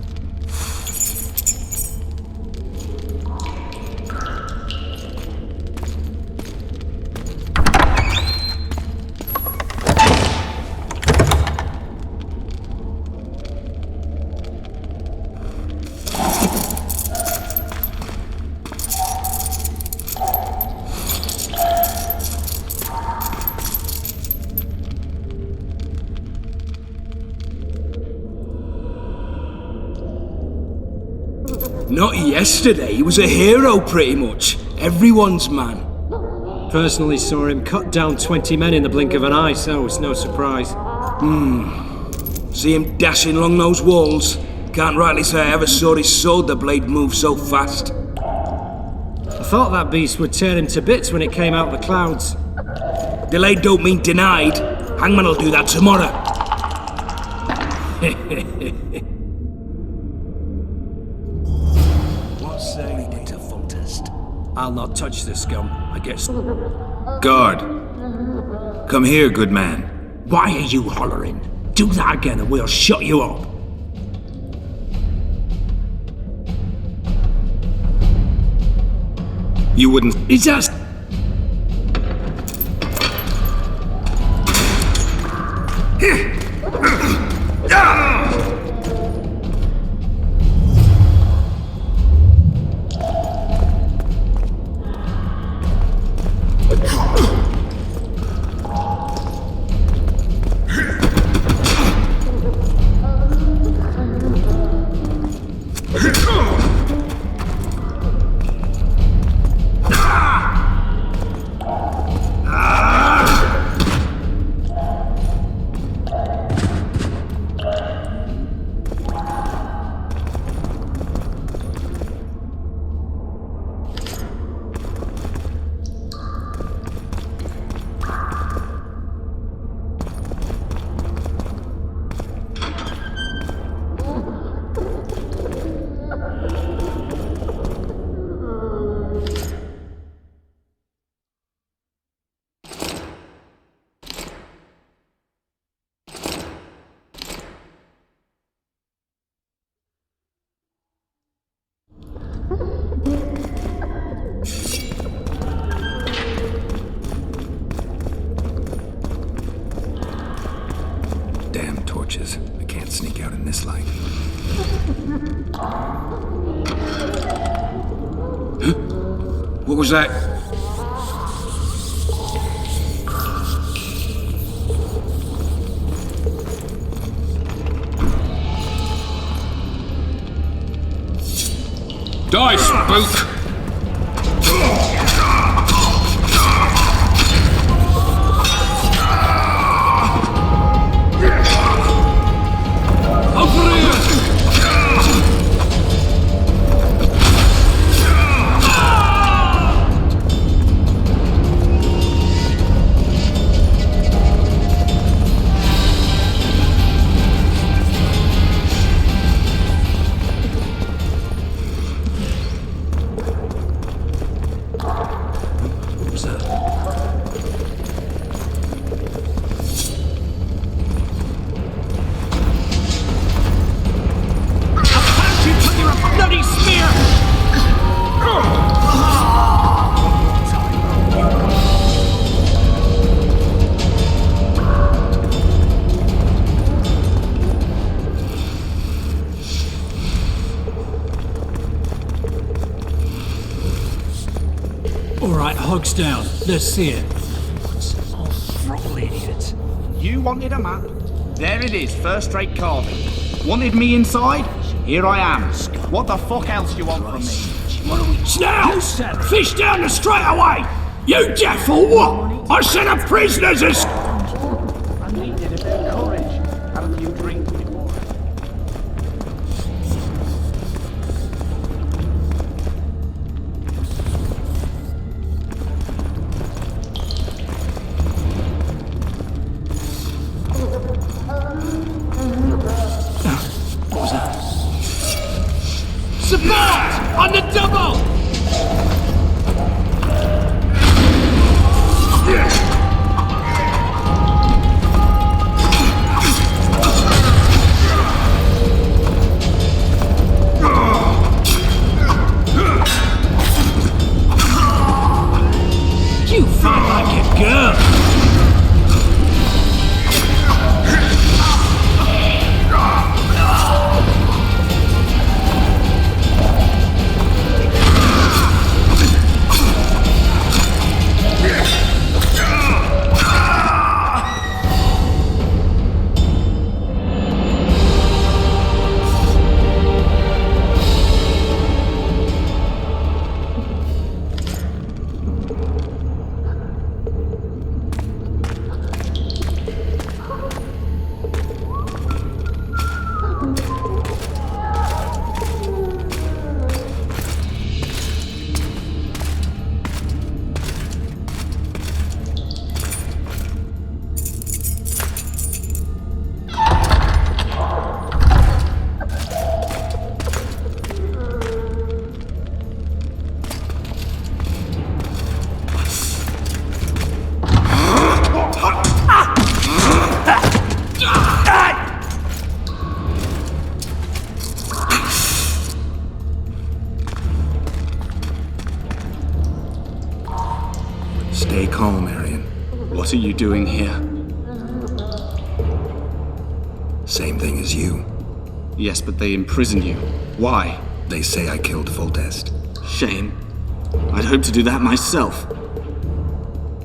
Not yesterday, he was a hero pretty much. Everyone's man. Personally saw him cut down 20 men in the blink of an eye, so it's no surprise. See him dashing along those walls. Can't rightly say I ever saw his sword the blade move so fast. I thought that beast would tear him to bits when it came out of the clouds. Delayed don't mean denied. Hangman will do that tomorrow. I'll not touch this scum, I guess. Guard! Come here, good man. Why are you hollering? Do that again and we'll shut you up. You wouldn't... It's just... Damn torches. I can't sneak out in this light. What was that? Die, spook! Over here! Alright, hogs down. Let's see it. Oh, throttle idiot. You wanted a map? There it is, first-rate carving. Wanted me inside? Here I am. What the fuck else you want from me? What are we... Now! Fish down the straight away! You deaf or what? I set up prisoners as... I needed a bit of courage. Had a few drinks before. What was that? Support! On the double! You fight like a girl! Stay calm, Arian. What are you doing here? Same thing as you. Yes, but they imprison you. Why? They say I killed Foltest. Shame. I'd hoped to do that myself.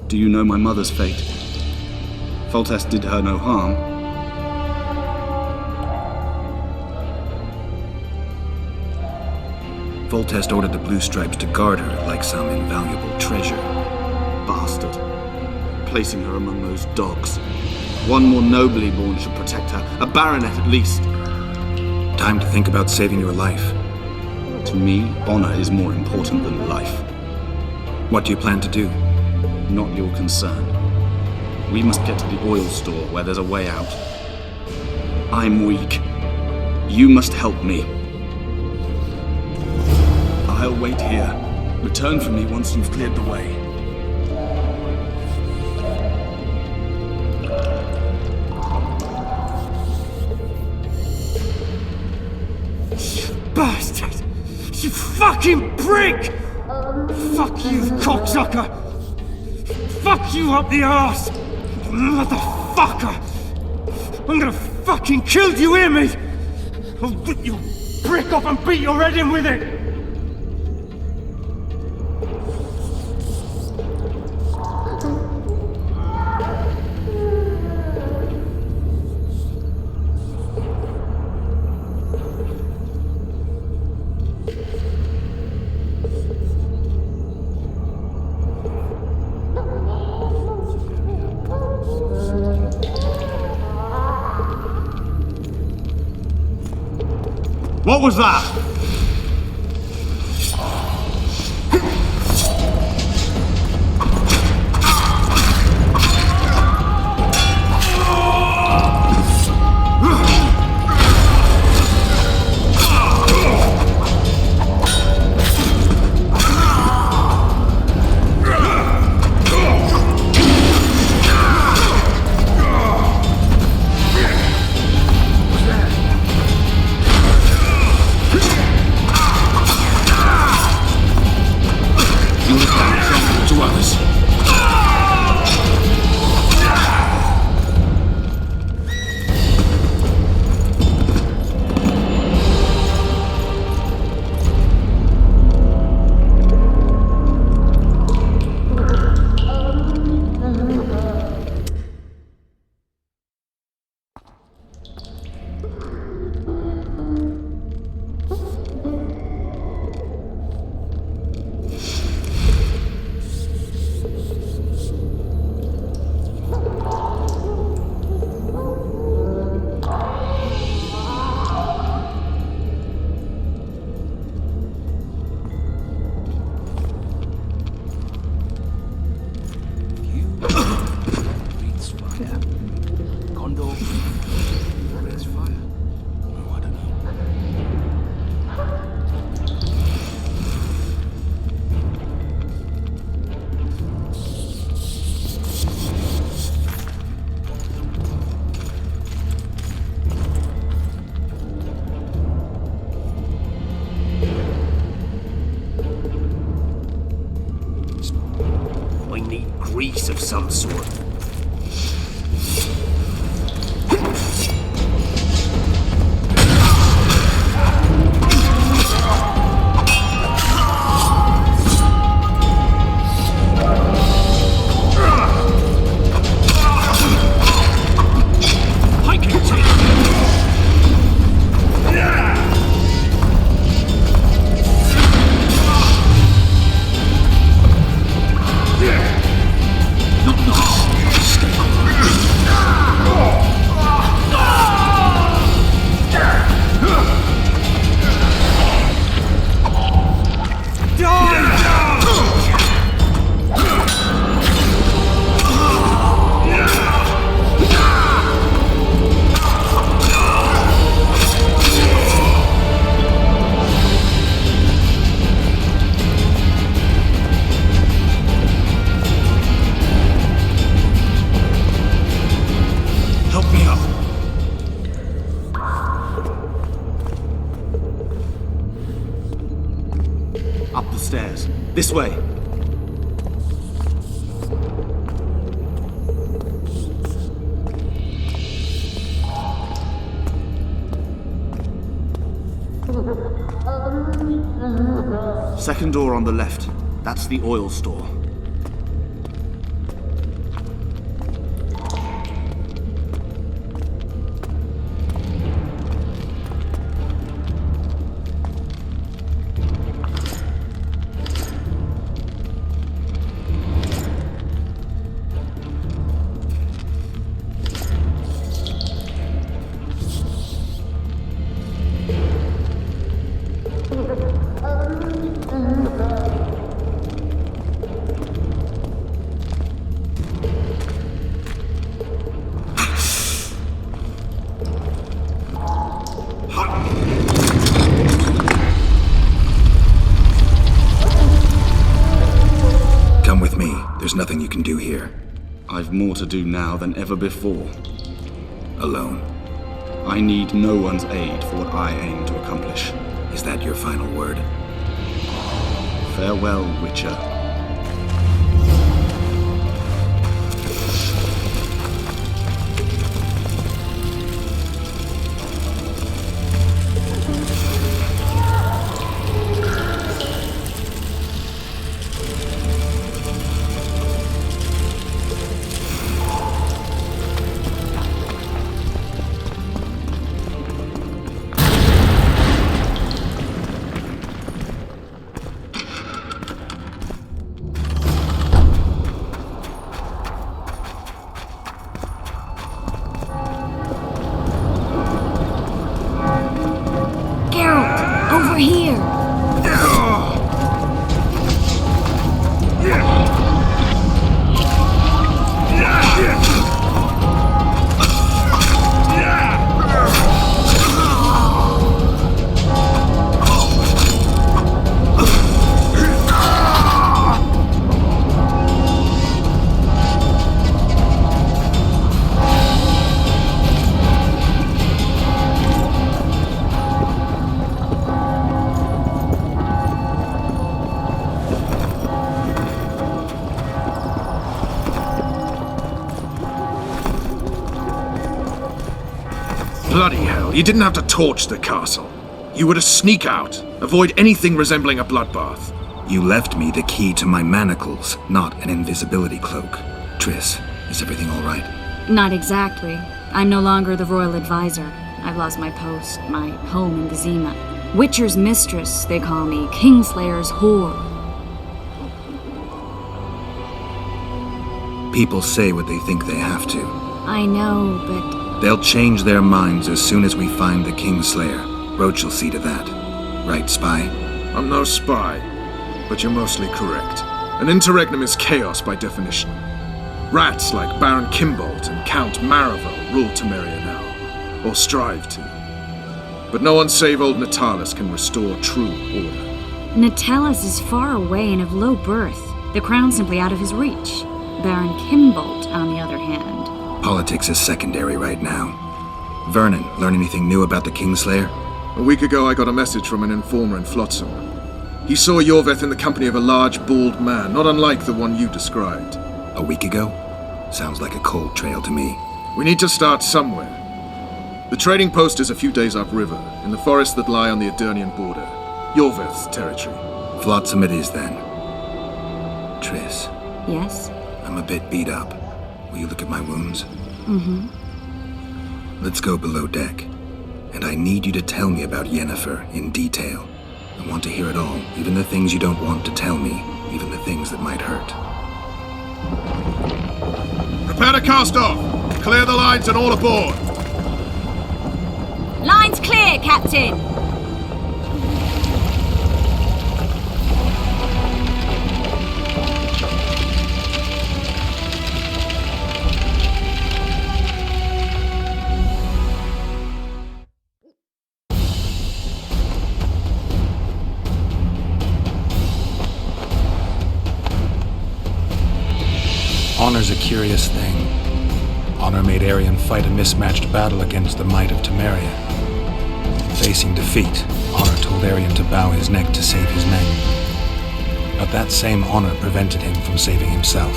Do you know my mother's fate? Foltest did her no harm. Foltest ordered the Blue Stripes to guard her like some invaluable treasure. Bastard. Placing her among those dogs. One more nobly born should protect her. A baronet at least. Time to think about saving your life. To me, honor is more important than life. What do you plan to do? Not your concern. We must get to the oil store where there's a way out. I'm weak. You must help me. I'll wait here. Return for me once you've cleared the way. Bastard! You fucking prick! Fuck you, cocksucker! Fuck you up the arse! Motherfucker! I'm gonna fucking kill you, hear me? I'll rip your brick off and beat your head in with it! What was that? Grease of some sort. I can take Up the stairs. This way. Second door on the left. That's the oil store. Come with me. There's nothing you can do here. I've more to do now than ever before. Alone. I need no one's aid for what I aim to accomplish. Is that your final word? Farewell, Witcher. Bloody hell, you didn't have to torch the castle. You were to sneak out, avoid anything resembling a bloodbath. You left me the key to my manacles, not an invisibility cloak. Triss, is everything all right? Not exactly. I'm no longer the royal advisor. I've lost my post, my home in Vizima. Witcher's mistress, they call me. Kingslayer's whore. People say what they think they have to. I know, but... They'll change their minds as soon as we find the Kingslayer. Roach will see to that. Right, Spy? I'm no spy, but you're mostly correct. An interregnum is chaos by definition. Rats like Baron Kimbolt and Count Maravel rule Temeria now, or strive to. But no one save old Natalis can restore true order. Natalis is far away and of low birth. The crown's simply out of his reach. Baron Kimbolt, on the other hand. Politics is secondary right now. Vernon, learn anything new about the Kingslayer? A week ago, I got a message from an informer in Flotsam. He saw Yorveth in the company of a large, bald man, not unlike the one you described. A week ago? Sounds like a cold trail to me. We need to start somewhere. The trading post is a few days upriver, in the forests that lie on the Edirnian border. Yorveth's territory. Flotsam it is, then. Triss. Yes? I'm a bit beat up. Will you look at my wounds? Mm-hmm. Let's go below deck. And I need you to tell me about Yennefer in detail. I want to hear it all, even the things you don't want to tell me, even the things that might hurt. Prepare to cast off! Clear the lines and all aboard! Lines clear, Captain! Honor's a curious thing. Honor made Arion fight a mismatched battle against the might of Temeria. Facing defeat, Honor told Arion to bow his neck to save his men. But that same honor prevented him from saving himself.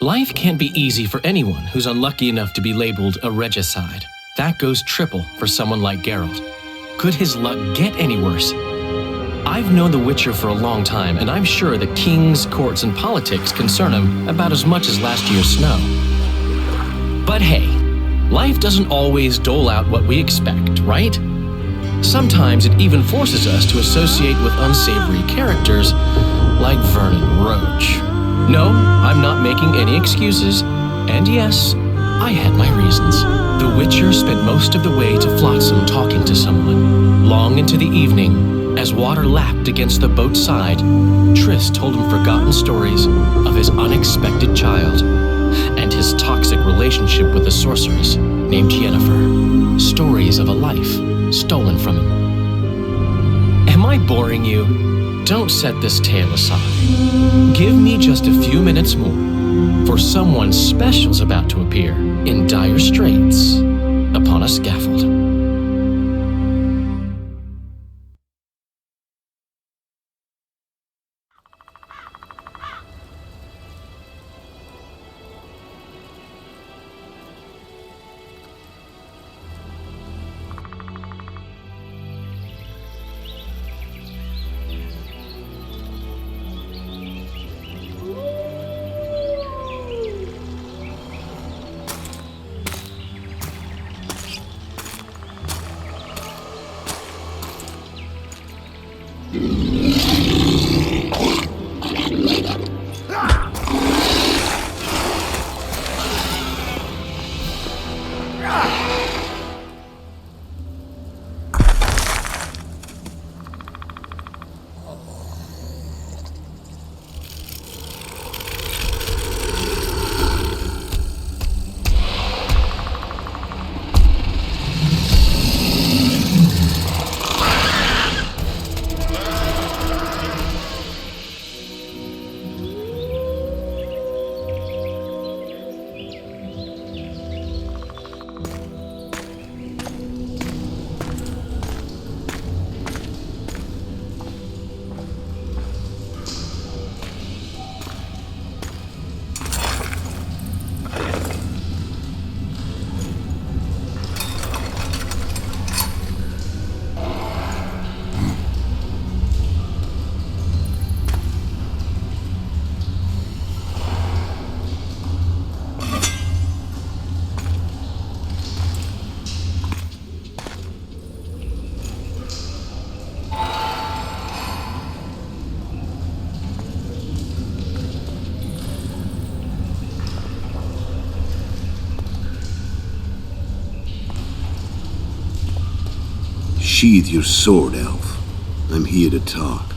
Life can't be easy for anyone who's unlucky enough to be labeled a regicide. That goes triple for someone like Geralt. Could his luck get any worse? I've known The Witcher for a long time, and I'm sure that kings, courts, and politics concern him about as much as last year's snow. But hey, life doesn't always dole out what we expect, right? Sometimes it even forces us to associate with unsavory characters like Vernon Roach. No, I'm not making any excuses. And yes, I had my reasons. The Witcher spent most of the way to Flotsam talking to someone. Long into the evening, as water lapped against the boat's side, Triss told him forgotten stories of his unexpected child and his toxic relationship with a sorceress named Yennefer. Stories of a life stolen from him. Am I boring you? Don't set this tale aside. Give me just a few minutes more, for someone special's about to appear in dire straits upon a scaffold. Sheathe your sword, Elf. I'm here to talk.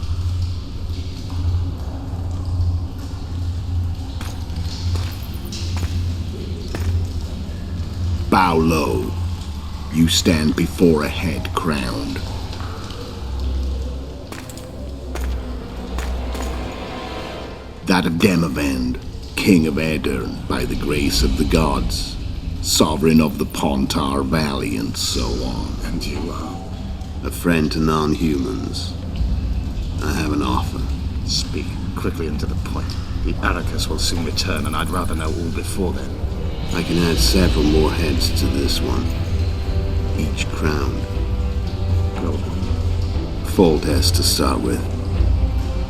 Bow low. You stand before a head crowned. That of Demavend, king of Aedirn, by the grace of the gods, sovereign of the Pontar Valley, and so on. And you are? A friend to non-humans. I have an offer. Speak quickly and to the point. The Arrakis will soon return, and I'd rather know all before then. I can add several more heads to this one. Each crowned. Go on. Full test to start with.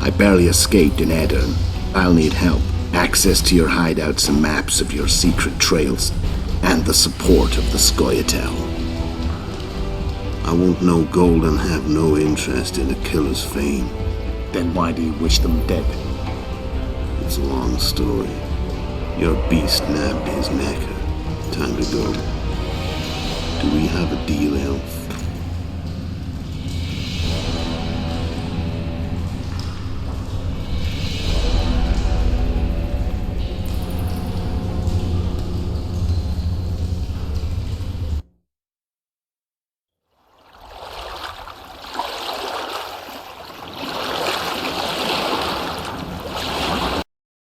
I barely escaped in Aedirn. I'll need help. Access to your hideouts and maps of your secret trails. And the support of the Scoia'tael. I want no gold and have no interest in a killer's fame. Then why do you wish them dead? It's a long story. Your beast nabbed his neck. Time to go. Do we have a deal, Elf?